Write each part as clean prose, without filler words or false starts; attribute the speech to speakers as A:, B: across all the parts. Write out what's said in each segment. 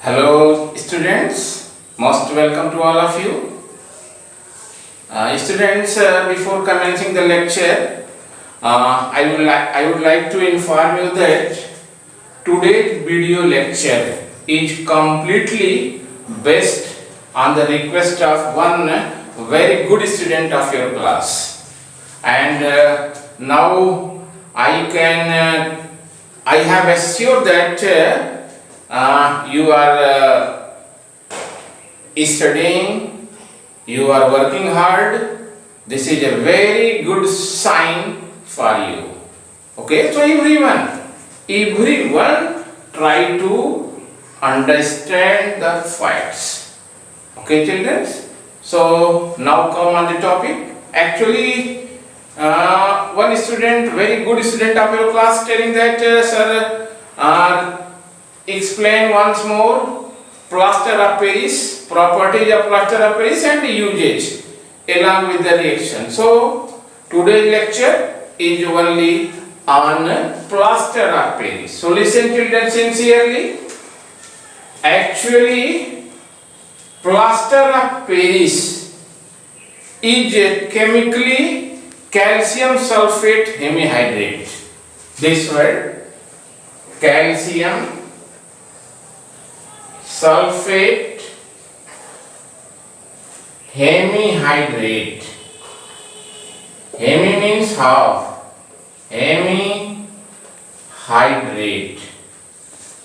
A: Hello students, most welcome to all of you. Students, before commencing the lecture, I would like to inform you that today's video lecture is completely based on the request of one very good student of your class, and now I have assured that you are studying, you are working hard. This is a very good sign for you. Okay, so everyone try to understand the facts. Okay, children. So now come on the topic. Actually, one student, very good student of your class, telling that sir, explain once more plaster of Paris, properties of plaster of Paris and usage along with the reaction. So today's lecture is only on plaster of Paris. So listen children sincerely. Actually, plaster of Paris is a chemically calcium sulfate hemihydrate. This word, calcium sulfate hemihydrate. Hemi means half. Hemihydrate.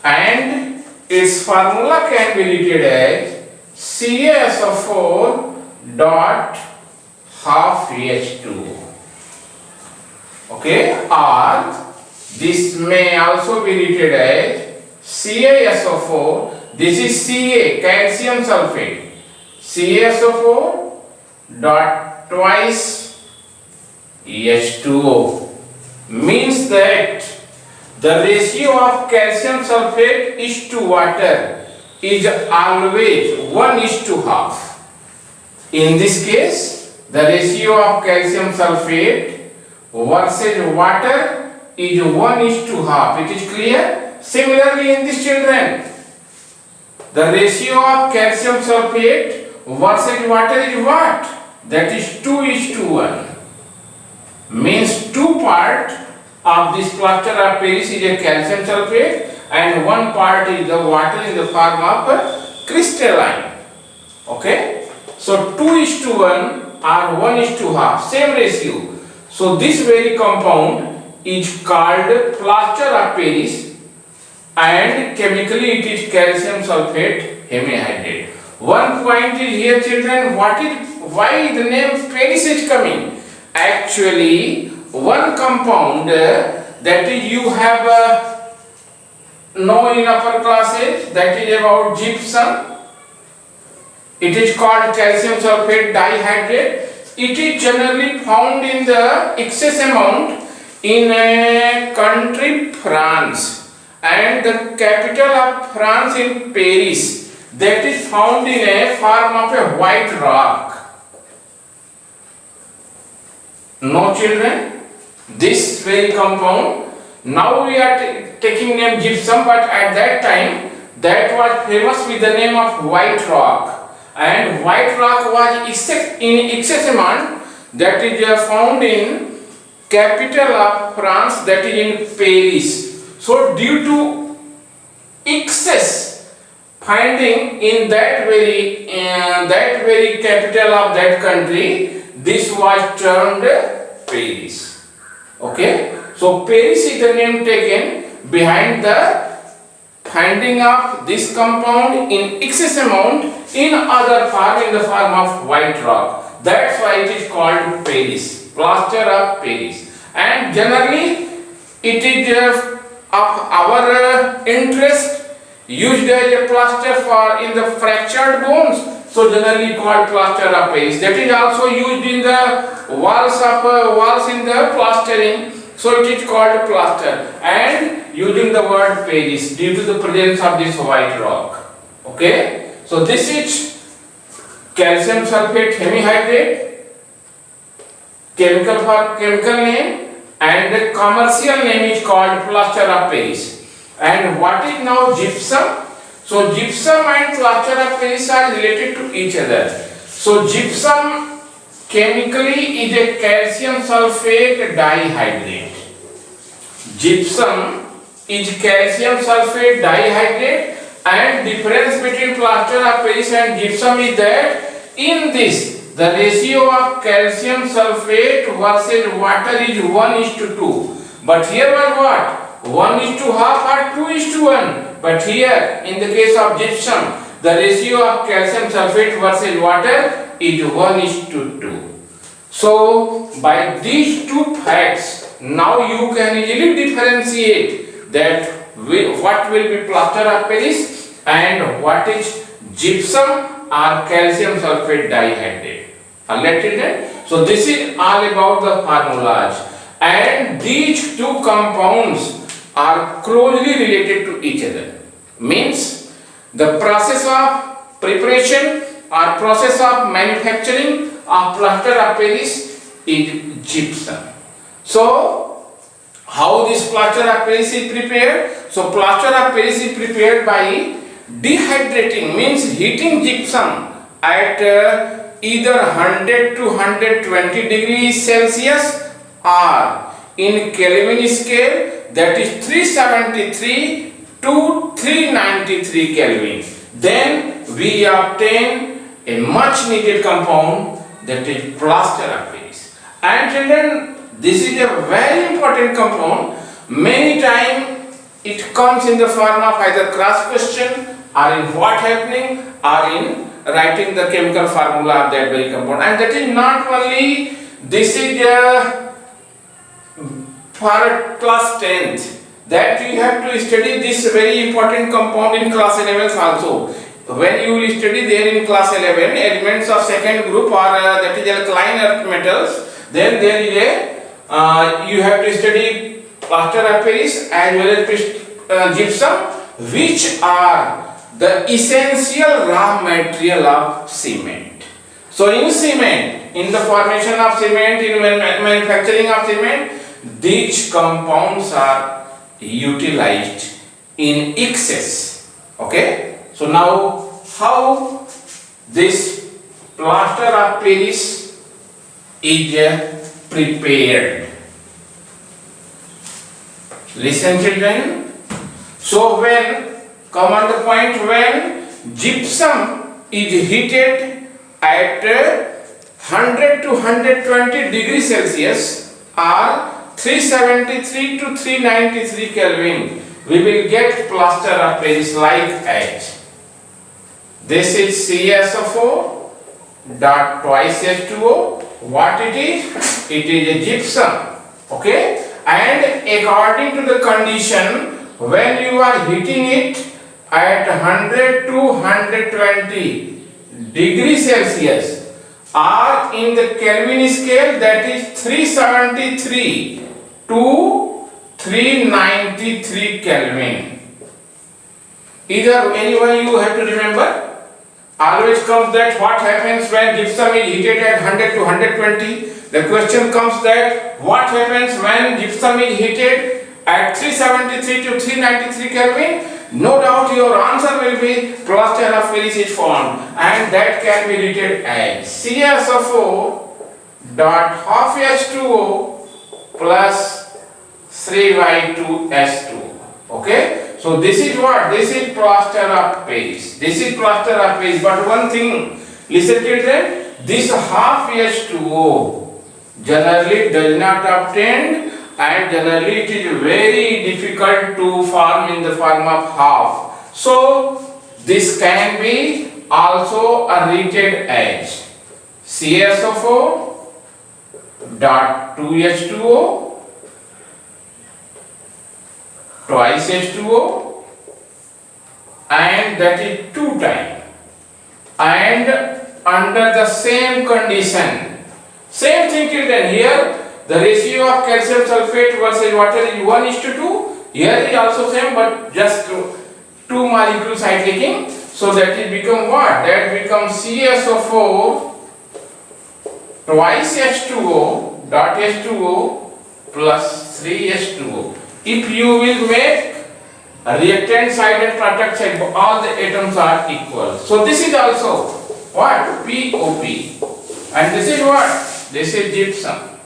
A: And its formula can be written as CaSO4 dot half H2. Okay, or this may also be written as CaSO4. This is Ca, calcium sulfate. CaSO4 dot twice H2O means that the ratio of calcium sulfate is to water is always 1:2. In this case, the ratio of calcium sulfate versus water is 1:2. It is clear? Similarly, in this children, the ratio of calcium sulfate versus water is what? That is 2:1. Means 2 part of this plaster of Paris is a calcium sulfate and 1 part is the water in the form of crystalline. Okay? So 2:1 or 1:2, same ratio. So this very compound is called plaster of Paris, and chemically it is calcium sulfate hemihydrate. One point is here children, why the name Paris is coming? Actually, one compound that is you have known in upper classes, that is about gypsum. It is called calcium sulfate dihydrate. It is generally found in the excess amount in a country France. And the capital of France in Paris, that is found in a form of a white rock. No children, this very compound, now we are taking name gypsum, but at that time that was famous with the name of white rock, and white rock was in excess amount, that is found in capital of France, that is in Paris. So due to excess finding in that very capital of that country, this was termed Paris. Okay, so Paris is the name taken behind the finding of this compound in excess amount in other form, in the form of white rock. That's why it is called Paris, plaster of Paris. And generally it is of our interest used as a plaster for in the fractured bones, so generally called plaster of Paris. That is also used in the walls in the plastering, so it is called plaster, and using the word Paris due to the presence of this white rock. Okay, so this is calcium sulfate hemihydrate, chemical name, and the commercial name is called plaster of Paris. And what is now gypsum? So gypsum and plaster of Paris are related to each other. So gypsum chemically is a calcium sulfate dihydrate. Gypsum is calcium sulfate dihydrate, and difference between plaster of Paris and gypsum is that in this the ratio of calcium sulfate versus water is 1:2. But here was what? 1:1/2 or 2:1. But here in the case of gypsum, the ratio of calcium sulfate versus water is 1:2. So by these two facts, now you can easily differentiate that what will be plaster of Paris and what is gypsum or calcium sulfate dihydrate. Alright children? So this is all about the formulas, and these two compounds are closely related to each other. Means the process of preparation or process of manufacturing of plaster of Paris is gypsum. So how this plaster of Paris is prepared? So plaster of Paris is prepared by dehydrating, means heating gypsum at either 100 to 120 degrees Celsius or in Kelvin scale, that is 373 to 393 Kelvin. Then we obtain a much needed compound, that is plaster of Paris. And children, this is a very important compound. Many times it comes in the form of either cross question or in what happening or in writing the chemical formula of that very compound. And that is not only, this is for class 10th, that you have to study this very important compound in class 11 also. When you will study there in class 11 elements of second group, or that is alkaline earth metals, then there is a you have to study plaster of Paris as well as gypsum, which are the essential raw material of cement. So in cement, in the formation of cement, in manufacturing of cement, these compounds are utilized in excess. Okay? So now how this plaster of Paris is prepared? Listen children. So when, come on the point, when gypsum is heated at 100 to 120 degrees Celsius or 373 to 393 Kelvin, we will get plaster of Paris like H. This is CaSO4 dot twice H2O. What it is? It is a gypsum. Okay? And according to the condition, when you are heating it at 100 to 120 degrees Celsius or in the Kelvin scale, that is 373 to 393 Kelvin. Either anyway you have to remember. Always comes that what happens when gypsum is heated at 100 to 120. The question comes that what happens when gypsum is heated at 373 to 393 Kelvin. No doubt your answer will be plaster of Paris is formed, and that can be written as CaSO4 dot half H2O plus 3Y2S2. Okay? So this is what? This is plaster of Paris. This is plaster of Paris. But one thing, listen children, this half H2O generally does not obtain, and generally it is very difficult to form in the form of half. So this can be also written as CaSO4 dot 2H2O twice H2O, and that is 2 times, and under the same condition, same thing children. Here the ratio of calcium sulfate versus water is 1:2. Here is also same, but just two molecules I taking. So that it become what? That becomes CaSO4 twice H2O dot H2O plus 3H2O. If you will make reactant side and product side, all the atoms are equal. So this is also what? POP. And this is what? This is gypsum.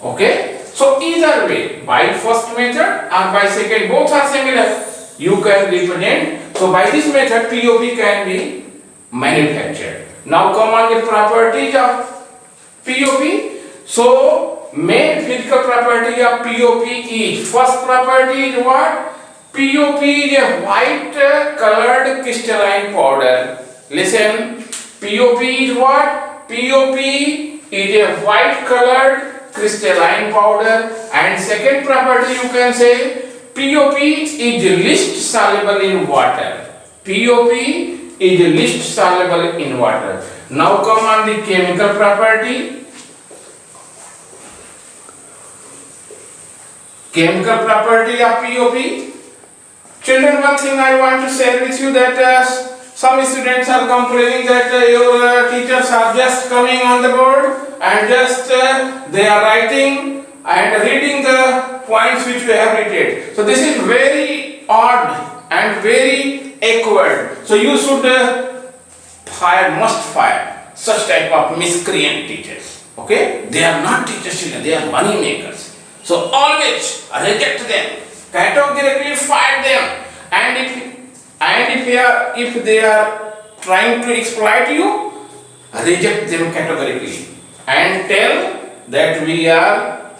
A: Okay? So either way, by first method or by second, both are similar. You can represent. So by this method, POP can be manufactured. Now come on the properties of POP. So main physical property of POP is, first property is what? POP is a white colored crystalline powder. Listen, POP is what? POP is a white colored crystalline powder. And second property you can say, POP is least soluble in water. POP is least soluble in water. Now come on the chemical property. Chemical property of POP. Children, one thing I want to share with you that some students are complaining that your teachers are just coming on the board and just they are writing and reading the points which we have written. So this is very odd and very awkward. So you should must fire such type of miscreant teachers. Okay? They are not teachers, children, they are money makers. So always reject them, categorically fire them, and if they are trying to exploit you, reject them categorically and tell that we are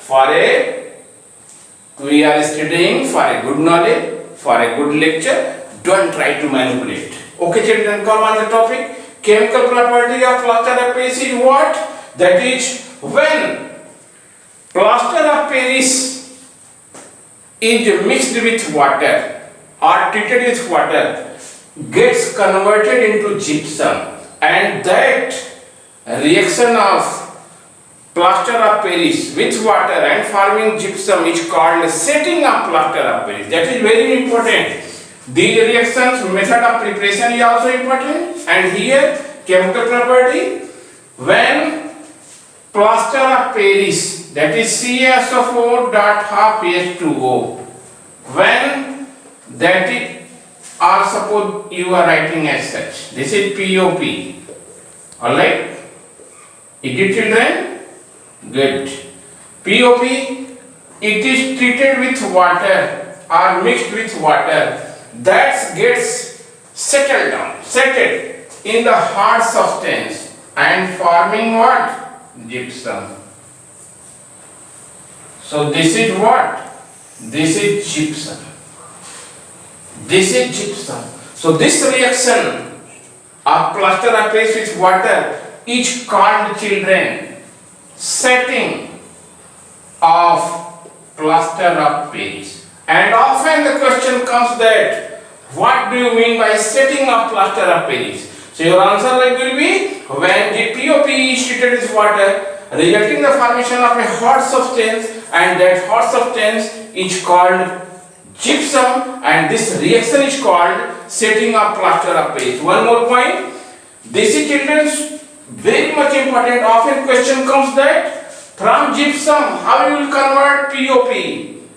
A: studying for a good knowledge, for a good lecture. Don't try to manipulate. Okay, children, come on the topic. Chemical property of plaster of Paris is what? That is, when plaster of Paris is mixed with water or treated with water, gets converted into gypsum, and that reaction of plaster of Paris with water and forming gypsum is called setting of plaster of Paris. That is very important. These reactions, method of preparation is also important. And here, chemical property, when plaster of Paris, that is CaSO4 dot half H2O, when that is, or suppose you are writing as such, this is POP. Alright? Is it, children? Good. POP, it is treated with water or mixed with water, that gets settled in the hard substance and forming what? Gypsum. So this is what? This is gypsum. This is gypsum. So this reaction of plaster of Paris with water is called, children, setting of plaster of Paris. And often the question comes that, what do you mean by setting of plaster of Paris? So your answer will be, when the POP is treated with water, resulting the formation of a hot substance, and that hot substance is called gypsum, and this reaction is called setting of plaster of Paris. One more point, this is, children, very much important. Often question comes that from gypsum how you will convert POP,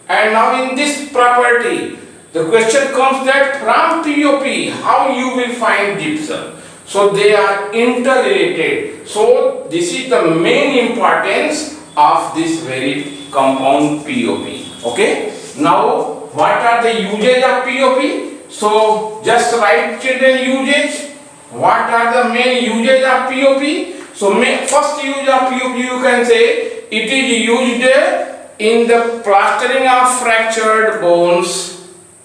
A: and now in this property the question comes that from POP how you will find gypsum. So they are interrelated. So this is the main importance of this very compound POP. Okay? Now what are the uses of POP? So just write, children, usage. What are the main uses of POP? So first use of POP you can say, it is used in the plastering of fractured bones.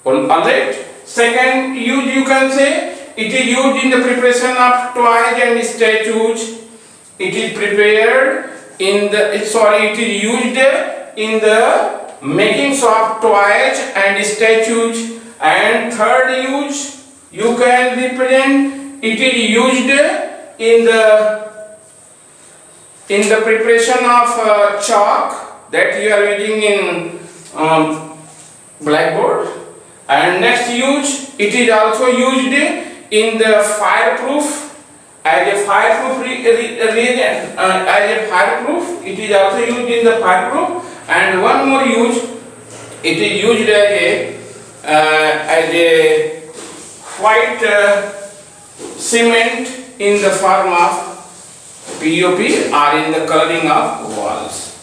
A: Alright? Second use you can say, it is used in the preparation of toys and statues. It is prepared in the, it is used in the making of toys and statues. And third use you can represent, it is used in the preparation of chalk that you are using in blackboard. And next use, it is also used in the fireproof, as a fireproof reagent, it is also used in the fireproof. And one more use, it is used as a white cement in the form of POP or in the coloring of walls.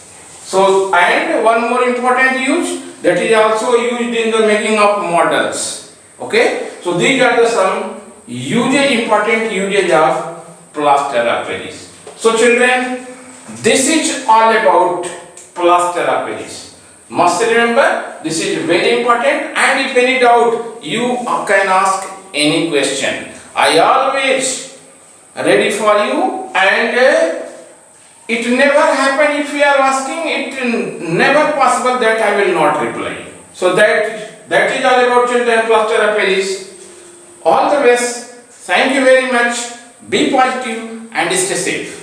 A: So, and one more important use, that is also used in the making of models. Okay, so these are the some important usage of plaster of Paris. So children, this is all about plaster of Paris. Must remember, this is very important, and if any doubt, you can ask any question. I always ready for you, and it never happen if you are asking, it never possible that I will not reply. So that is all about children plaster of Paris. All the best. Thank you very much. Be positive and stay safe.